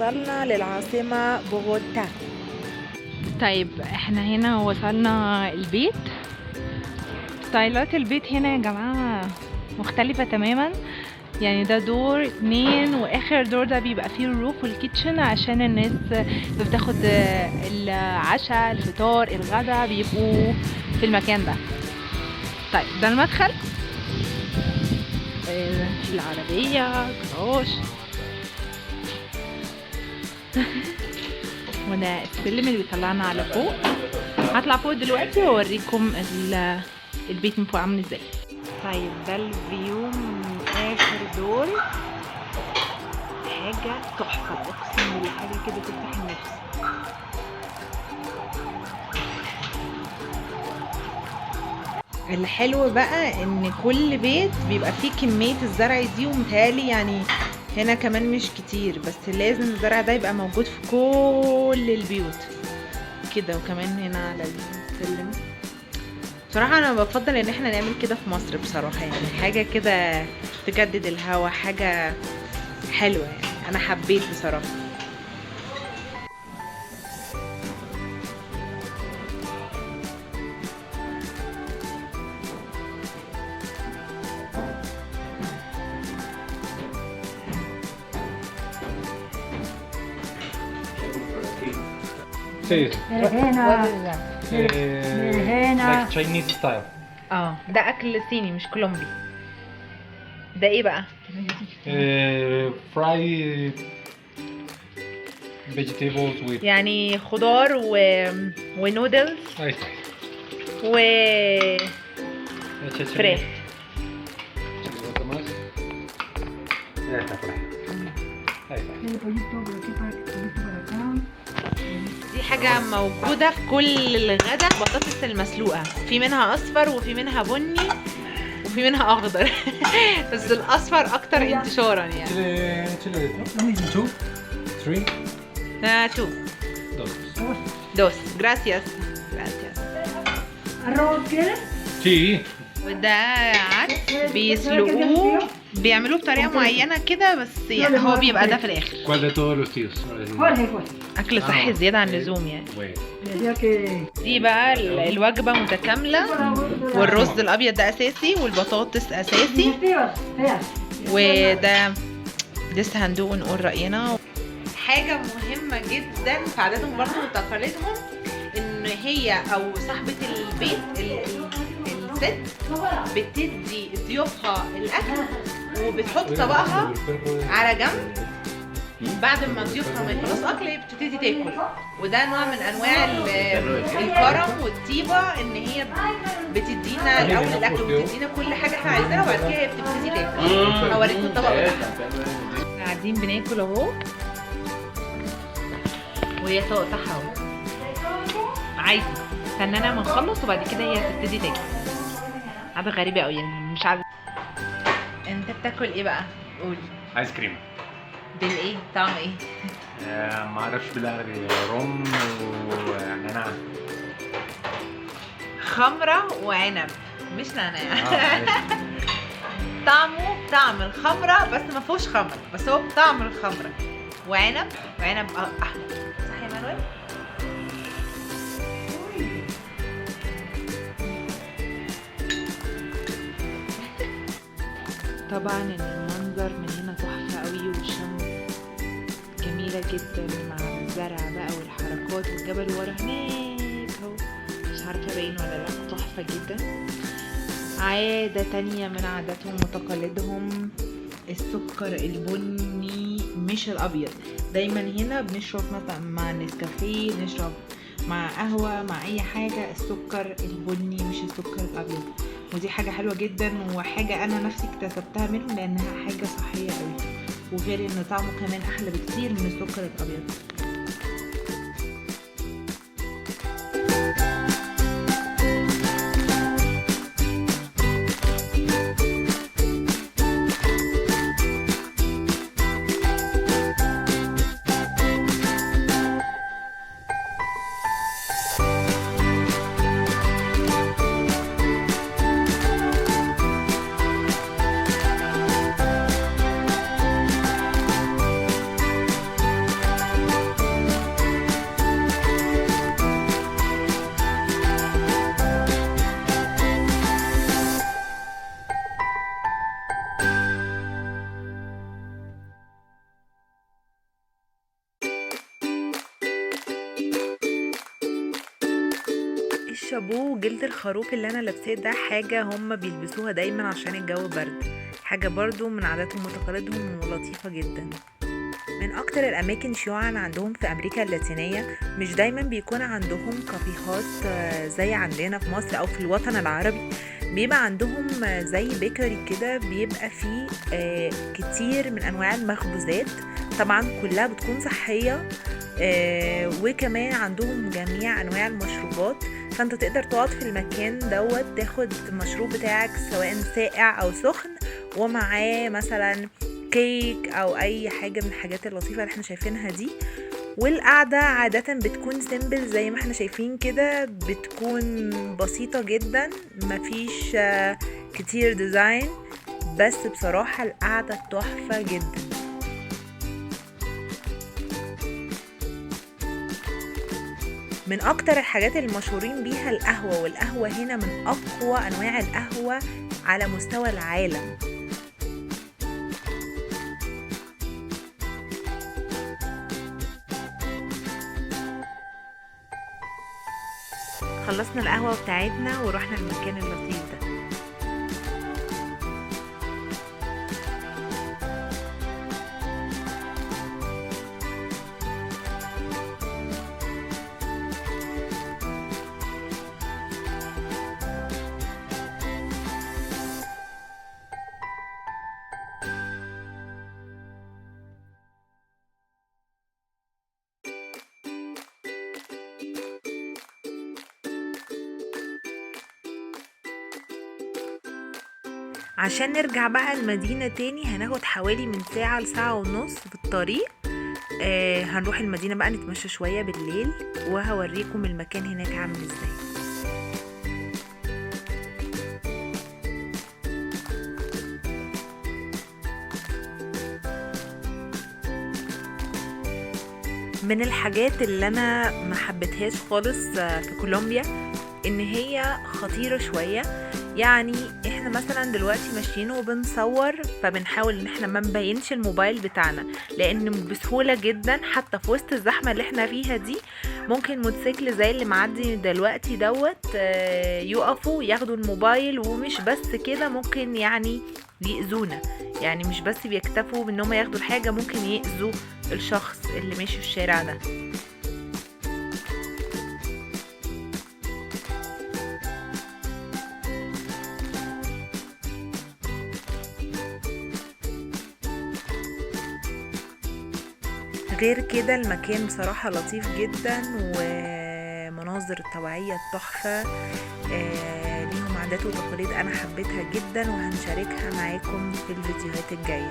وصلنا للعاصمة بوغوتا. طيب احنا هنا وصلنا البيت. ستايلات البيت هنا يا جماعة مختلفة تماما. يعني ده دور 2 واخر دور ده بيبقى فيه الروف والكيتشن عشان الناس بتاخد العشاء الفطار الغدا بيبقوا في المكان ده. طيب ده المدخل، في العربية جراج وده السلم اللي بيطلعنا على فوق. هطلع فوق دلوقتي واوريكم البيت من فوق عامل ازاي. طيب ده الفيو من اخر دور، حاجة تحفة اقسم بالله، حاجة كده تفتح النفس. الحلو بقى ان كل بيت بيبقى فيه كمية الزرع دي، ومتهيألي يعني هنا كمان مش كتير، بس لازم الزرع ده يبقى موجود في كل البيوت كده. وكمان هنا على السلم بصراحة انا بفضل ان احنا نعمل كده في مصر بصراحة، يعني حاجة كده تجدد الهوا، حاجة حلوة يعني انا حبيت بصراحة. Sí, هنا like Chinese style. ده اكل صيني مش كولومبي. ده ايه بقى؟ Fry vegetables with. يعني خضار ونودلز Ahí está. وفراخ. Ya está por ahí. Ahí está. el pollito por aquí, pollito para acá. دي حاجة موجودة في كل الغدا، بطاطس المسلوقة، في منها أصفر وفي منها بني وفي منها أخضر بس الأصفر أكتر انتشارا يعني. Chile de esto. 2, 3, تو 2. دوس. جراسياس. ¿Arroz quieres? Sí. وده عدس بيسلقوه، بيعملوه بطريقة معينة كده، بس يعني هو بيبقى ده في الآخر. ¿Cuál de todos los tíos? Jorge. أكل صحي زيادة عن اللزوم يعني. Bueno. Decía que دي بقى الوجبة متكاملة، والرز الأبيض ده أساسي والبطاطس أساسي، وده لسه هندوق ونقول رأينا. حاجة مهمة جدا في عاداتهم برضه وتقاليدهم، إن هي أو صاحبة البيت الست بتدي ضيوفها الأكل وبتحط طبقها على جنب. بعد ما ضيوفها ما يخلصوا اكل هي بتبتدي تاكل، وده نوع من انواع الكرم والطيبه، ان هي بتدينا الاول الاكل وبتدينا كل حاجه احنا عايزينها، وبعد كده هي بتبتدي تاكل. هوريكم الطبق بتاعها. قاعدين بناكل اهو، وهي تقطعها اهو عادي، استنانا ما نخلص وبعد كده هي هتبتدي تاكل. حاجه غريبه قوي يعني، مش عارفه انت بتاكل ايه بقى؟ قولي. ايس كريم. بالايه؟ طعم ايه؟ ما اعرفش بالعربي، رم ونعناع. خمرة وعنب مش نعناع. طعمه طعم الخمرة بس ما فيهوش خمرة، بس هو بطعم الخمرة، وعنب احمر. صح يا مانويل؟ طبعا المنظر من هنا تحفة قوي، والشمس جميلة جدا مع الزرع بقى والحركات، والجبل ورا هناك اهو، مش عارفة باين ولا لا، تحفة جدا. عادة تانية من عاداتهم وتقاليدهم السكر البني مش الابيض. دايما هنا بنشرب مثلا مع نسكافيه، بنشرب مع قهوة، مع اي حاجة السكر البني مش السكر الابيض. ودي حاجة حلوة جدا، وحاجة انا نفسي اكتسبتها منهم لانها حاجة صحية قوي، وغير ان طعمه كمان احلى بكتير من السكر الابيض. الشابو وجلد الخروف اللي انا لابساه ده حاجة هم بيلبسوها دايما عشان الجو برد، حاجة برضو من عاداتهم وتقاليدهم ولطيفة جدا. من اكتر الاماكن شيوعا عندهم في امريكا اللاتينية، مش دايما بيكون عندهم كافيهات زي عندنا في مصر او في الوطن العربي، بيبقى عندهم زي بيكري كده، بيبقى فيه كتير من انواع المخبوزات، طبعا كلها بتكون صحية، وكمان عندهم جميع انواع المشروبات، فانت تقدر تقعد في المكان دوت تاخد المشروب بتاعك سواء ساقع او سخن، ومعاه مثلا كيك او اي حاجة من الحاجات اللطيفة اللي احنا شايفينها دي. والقعدة عادة بتكون سيمبل زي ما احنا شايفين كده، بتكون بسيطة جدا، مفيش كتير ديزاين، بس بصراحة القعدة تحفة جدا. من اكتر الحاجات المشهورين بيها القهوة، والقهوة هنا من اقوى انواع القهوة على مستوى العالم. خلصنا القهوة بتاعتنا ورحنا المكان اللطيف ده. عشان نرجع بقى المدينة تاني هناخد حوالي من ساعة لساعة ونص في الطريق. هنروح المدينة بقى نتمشى شوية بالليل، وهوريكم المكان هناك عامل ازاي. من الحاجات اللي انا ما حبيتهاش خالص في كولومبيا ان هي خطيرة شوية. يعني احنا مثلا دلوقتي ماشيين وبنصور، فبنحاول ان احنا ما نبينش الموبايل بتاعنا، لان بسهولة جدا حتى في وسط الزحمة اللي احنا فيها دي ممكن موتوسيكل زي اللي معدي دلوقتي دوت يقفوا ياخدوا الموبايل. ومش بس كده، ممكن يعني يأذونا، يعني مش بس بيكتفوا بانهم ياخدوا الحاجة، ممكن يأذوا الشخص اللي ماشي في الشارع ده. غير كده المكان بصراحة لطيف جدا، ومناظر الطبيعية التحفة، ليهم عادات وتقاليد انا حبيتها جدا، وهنشاركها معاكم في الفيديوهات الجاية.